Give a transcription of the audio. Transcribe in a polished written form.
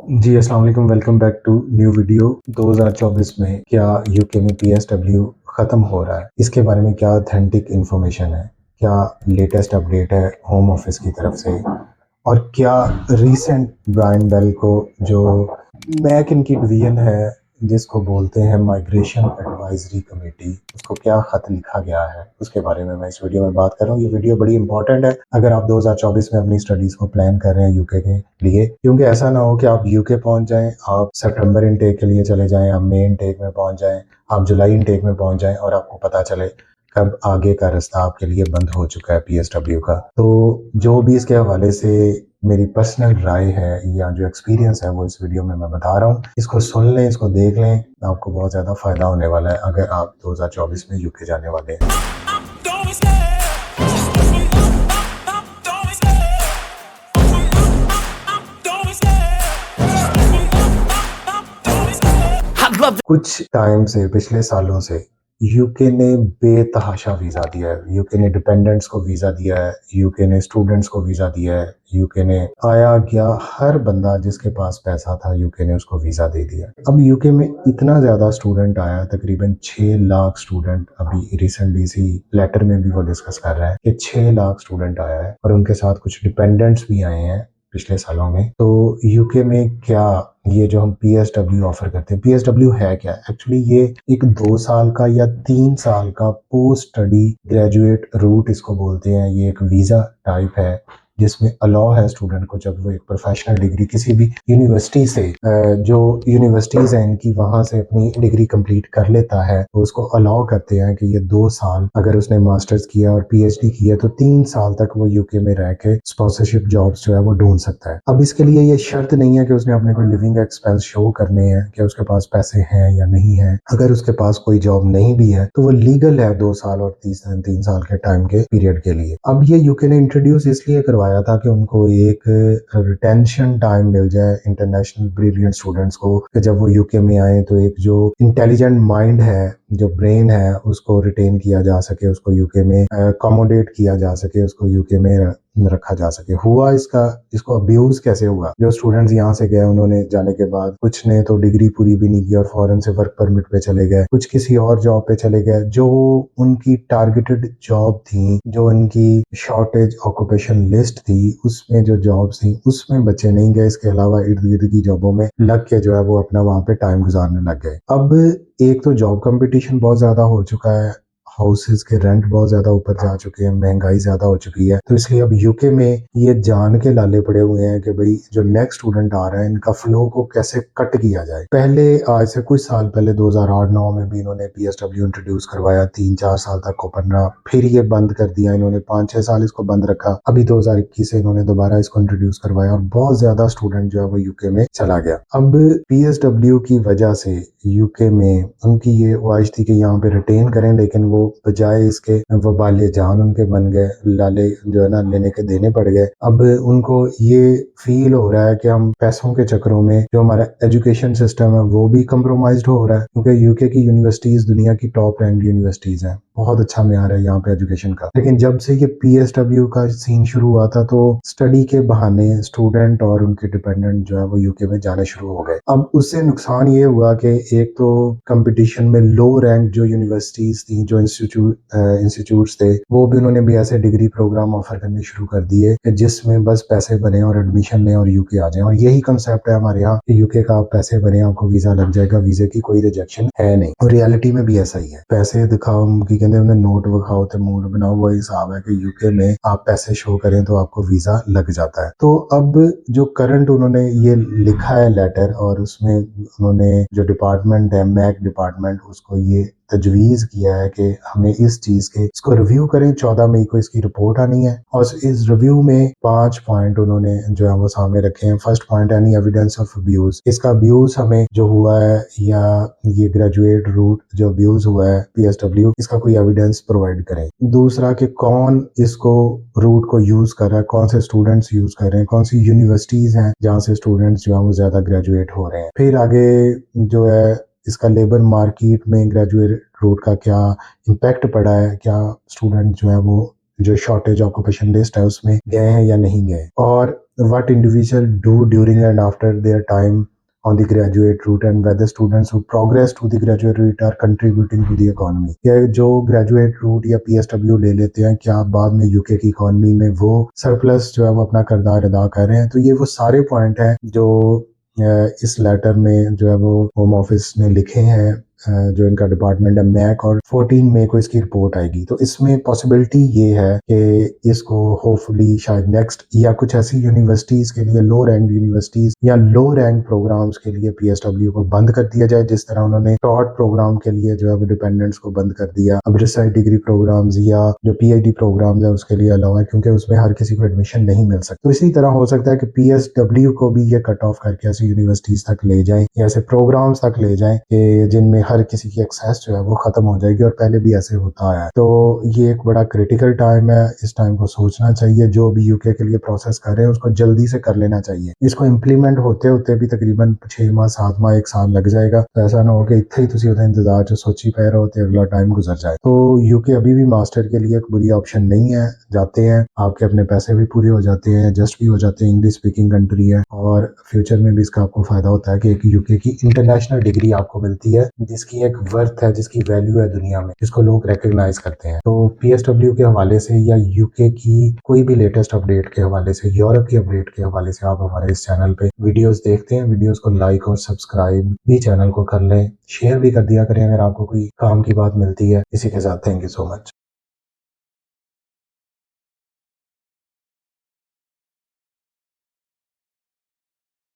जी, अस्सलाम वालेकुम। Welcome back to new video. 2024 में क्या यूके में पीएसडब्ल्यू ख़त्म हो रहा है? इसके बारे में क्या ऑथेंटिक इन्फॉर्मेशन है? क्या लेटेस्ट अपडेट है होम ऑफिस की तरफ से? और क्या रीसेंट ब्रायन बेल को जो मैक इनकी डिवीजन है जिसको बोलते हैं माइग्रेशन एडवाइजरी कमेटी, उसको क्या ख़त लिखा गया है, उसके बारे में मैं इस वीडियो में बात कर रहा हूँ। ये वीडियो बड़ी इंपॉर्टेंट है अगर आप 2024 में अपनी स्टडीज़ को प्लान कर रहे हैं यूके के लिए, क्योंकि ऐसा ना हो कि आप यूके पहुंच जाएं, आप सितंबर इनटेक के लिए चले जाएं, आप मई इनटेक में पहुंच जाएं, आप जुलाई इनटेक में पहुंच जाएं और आपको पता चले कब आगे का रास्ता आपके लिए बंद हो चुका है पीएसडब्ल्यू का। तो जो भी इसके हवाले से मेरी पर्सनल राय है या जो एक्सपीरियंस है वो इस वीडियो में मैं बता रहा हूँ। इसको सुन लें, इसको देख लें, आपको बहुत ज़्यादा फ़ायदा होने वाला है अगर आप 2024 में यूके जाने वाले हैं। कुछ टाइम से, पिछले सालों से यूके ने बेतहाशा वीज़ा दिया है। यूके ने डिपेंडेंट्स को वीज़ा दिया है, यूके ने स्टूडेंट्स को वीज़ा दिया है, यूके ने आया गया हर बंदा जिसके पास पैसा था यूके ने उसको वीज़ा दे दिया। अब यूके में इतना ज़्यादा स्टूडेंट आया, तकरीबन 6 लाख स्टूडेंट, अभी रिसेंटली इसी लेटर में भी वो डिस्कस कर रहा है कि 6 लाख स्टूडेंट आया है और उनके साथ कुछ डिपेंडेंट्स भी आए हैं पिछले सालों में। तो यूके में क्या ये जो हम पीएसडब्ल्यू ऑफर करते हैं, पीएसडब्ल्यू है क्या एक्चुअली? ये एक 2 साल का या 3 साल का पोस्ट स्टडी ग्रेजुएट रूट इसको बोलते हैं। ये एक वीजा टाइप है जिसमें अलाउ है स्टूडेंट को, जब वो एक प्रोफेशनल डिग्री किसी भी यूनिवर्सिटी से, जो यूनिवर्सिटीज हैं इनकी, वहां से अपनी डिग्री कंप्लीट कर लेता है तो उसको अलाउ करते हैं कि ये 2 साल अगर उसने मास्टर्स किया और पीएचडी किया तो 3 साल तक वो यूके में रह के स्पॉन्सरशिप जॉब्स जो है वो ढूंढ सकता है। अब इसके लिए ये शर्त नहीं है कि उसने अपने कोई लिविंग एक्सपेंस शो करने हैं कि उसके पास पैसे हैं या नहीं है। अगर उसके पास कोई जॉब नहीं भी है तो वो लीगल है 2 साल और 3 साल के टाइम के पीरियड के लिए। अब ये यूके ने इंट्रोड्यूस इसलिए करवाया था कि उनको एक रिटेंशन टाइम मिल जाए इंटरनेशनल ब्रिलियंट स्टूडेंट्स को, कि जब वो यूके में आए तो एक जो इंटेलिजेंट माइंड है, जो ब्रेन है, उसको रिटेन किया जा सके, उसको यूके में अकोमोडेट किया जा सके, उसको यूके में रखा जा सके। हुआ इसको अब्यूज कैसे हुआ? जो स्टूडेंट्स यहाँ से गए उन्होंने जाने के बाद कुछ ने तो डिग्री पूरी भी नहीं की और फॉरेन से वर्क परमिट पे चले गए, कुछ किसी और जॉब पे चले गए। जो उनकी टारगेटेड जॉब थी, जो उनकी शॉर्टेज ऑक्यूपेशन लिस्ट थी, उसमें जो जॉब्स थी उसमें बच्चे नहीं गए। इसके अलावा इर्द गिर्द की जॉबों में लग के जो है वो अपना वहां पे टाइम गुजारने लग गए। अब एक तो जॉब कंपटीशन बहुत ज्यादा हो चुका है, हाउसेस के रेंट बहुत ज्यादा ऊपर जा चुके हैं, महंगाई ज्यादा हो चुकी है, तो इसलिए अब यूके में ये जान के लाले पड़े हुए हैं कि भाई जो नेक्स्ट स्टूडेंट आ रहा है इनका फ्लो को कैसे कट किया जाए। पहले, आज से कुछ साल पहले 2008-9 में भी इन्होंने पीएसडब्ल्यू इंट्रोड्यूस करवाया, 3-4 साल तक ओपन रहा, फिर ये बंद कर दिया इन्होंने, 5-6 साल इसको बंद रखा, अभी 2021 से इन्होंने दोबारा इसको इंट्रोड्यूस करवाया और बहुत ज्यादा स्टूडेंट जो है वो यूके में चला गया। अब पीएसडब्ल्यू की वजह से यूके में उनकी ये ख्वाहिश थी कि यहाँ पे रिटेन करें, लेकिन वो बजाय इसके वबाले जान उनके बन गए, लाले जो है ना लेने के देने पड़ गए। अब उनको ये फील हो रहा है कि हम पैसों के चक्करों में जो हमारा एजुकेशन सिस्टम है वो भी कम्प्रोमाइज्ड हो रहा है, क्योंकि यूके की यूनिवर्सिटीज दुनिया की टॉप रैंक यूनिवर्सिटीज हैं, बहुत अच्छा म्यार है यहाँ पे एजुकेशन का। लेकिन जब से ये पीएसडब्ल्यू का सीन शुरू हुआ था तो स्टडी के बहाने स्टूडेंट और उनके डिपेंडेंट जो है वो यूके में जाने शुरू हो गए। अब उससे नुकसान ये हुआ कि एक तो कंपटीशन में लो रैंक जो यूनिवर्सिटीज थी, जो इंस्टीट्यूट्स थे, वो भी उन्होंने भी ऐसे डिग्री प्रोग्राम ऑफर करने शुरू कर दिए जिसमें बस पैसे बने और एडमिशन लें और यूके आ जाएं। और यही कंसेप्ट है हमारे यहाँ कि यूके का आप पैसे बने आपको वीजा लग जाएगा, वीजे की कोई रिजेक्शन है नहीं। और रियलिटी में भी ऐसा ही है। पैसे दिखाओ की कहते हैं नोट दिखाओ तो मूड बनाओ, वही हिसाब है कि यूके में आप पैसे शो करें तो आपको वीजा लग जाता है। तो अब जो करंट उन्होंने ये लिखा है लेटर, और उसमें उन्होंने जो डिपार्टमेंट है, मैक डिपार्टमेंट, उसको ये तजवीज़ किया है कि हमें इस चीज़ के इसको रिव्यू करें। 14 मई को इसकी रिपोर्ट आनी है और इस रिव्यू में 5 पॉइंट उन्होंने जो है वो सामने रखे हैं। First point, any evidence of abuse, इसका अब्यूज हमें जो हुआ है या ये ग्रेजुएट रूट जो अब्यूज हुआ है पीएसडब्ल्यू, इसका कोई एविडेंस प्रोवाइड करें। दूसरा कि कौन इसको रूट को यूज कर रहा है, कौन से स्टूडेंट्स यूज कर रहे हैं, कौन सी यूनिवर्सिटीज हैं जहाँ से स्टूडेंट्स जो है वो ज्यादा ग्रेजुएट हो रहे हैं। फिर आगे जो है इसका लेबर मार्केट में ग्रेजुएट रूट का क्या इम्पैक्ट पड़ा है, क्या स्टूडेंट जो है वो जो शॉर्टेज ऑक्यूपेशन लिस्ट है उसमें गए हैं या नहीं गए। और what individual do during and after their time on the graduate route and whether students who progress to the graduate route are contributing to the economy। या जो graduate route या PSW ले लेते हैं क्या बाद में यूके की इकोनॉमी में वो सरप्लस जो है वो अपना किरदार अदा कर रहे हैं। तो ये वो सारे पॉइंट हैं जो इस लेटर में जो है वो होम ऑफिस ने लिखे हैं, जो इनका डिपार्टमेंट है मैक, और 14 मई को इसकी रिपोर्ट आएगी। तो इसमें पॉसिबिलिटी ये है कि इसको होपफुली शायद नेक्स्ट या कुछ ऐसी यूनिवर्सिटीज के लिए, लो रैंक यूनिवर्सिटीज या लो रैंक प्रोग्राम्स के लिए PSW को बंद कर दिया जाए, जिस तरह उन्होंने टॉट प्रोग्राम के लिए जो है वो डिपेंडेंट्स को बंद कर दिया। अब रिसर्च डिग्री प्रोग्राम्स या जो PhD प्रोग्राम्स है उसके लिए अलाउ है, क्योंकि उसमें हर किसी को एडमिशन नहीं मिल सकता। तो इसी तरह हो सकता है कि PSW को भी ये कट ऑफ करके ऐसी यूनिवर्सिटीज तक ले जाएं या ऐसे प्रोग्राम्स तक ले जाएं कि जिनमें हर किसी की एक्सेस जो है वो खत्म हो जाएगी, और पहले भी ऐसे होता है। तो ये एक बड़ा क्रिटिकल टाइम है, इस टाइम को सोचना चाहिए। जो भी यूके के लिए प्रोसेस कर रहे हैं उसको जल्दी से कर लेना चाहिए। इसको इम्प्लीमेंट होते होते भी तकरीबन 6 माह 7 माह 1 साल लग जाएगा। तो ऐसा ना हो कि इतने ही तुसी उधर इंतजार जो सोची पै रहे होते अगला टाइम गुजर जाए। तो यूके अभी भी मास्टर के लिए एक बुरी ऑप्शन नहीं है। जाते हैं, आपके अपने पैसे भी पूरे हो जाते हैं, एडजस्ट भी हो जाते हैं, इंग्लिश स्पीकिंग कंट्री है, और फ्यूचर में भी इसका आपको फायदा होता है कि एक यूके की इंटरनेशनल डिग्री आपको मिलती है जिसकी एक वर्थ है, जिसकी वैल्यू है दुनिया में, जिसको लोग रिकॉग्नाइज करते हैं। तो PSW के हवाले से या यूके की कोई भी लेटेस्ट अपडेट के हवाले से, यूरोप की अपडेट के हवाले से आप हमारे इस चैनल पे वीडियोस देखते हैं। वीडियोस को लाइक और सब्सक्राइब भी चैनल को कर लें, शेयर भी कर दिया करें अगर आपको कोई काम की बात मिलती है। इसी के साथ थैंक यू सो मच।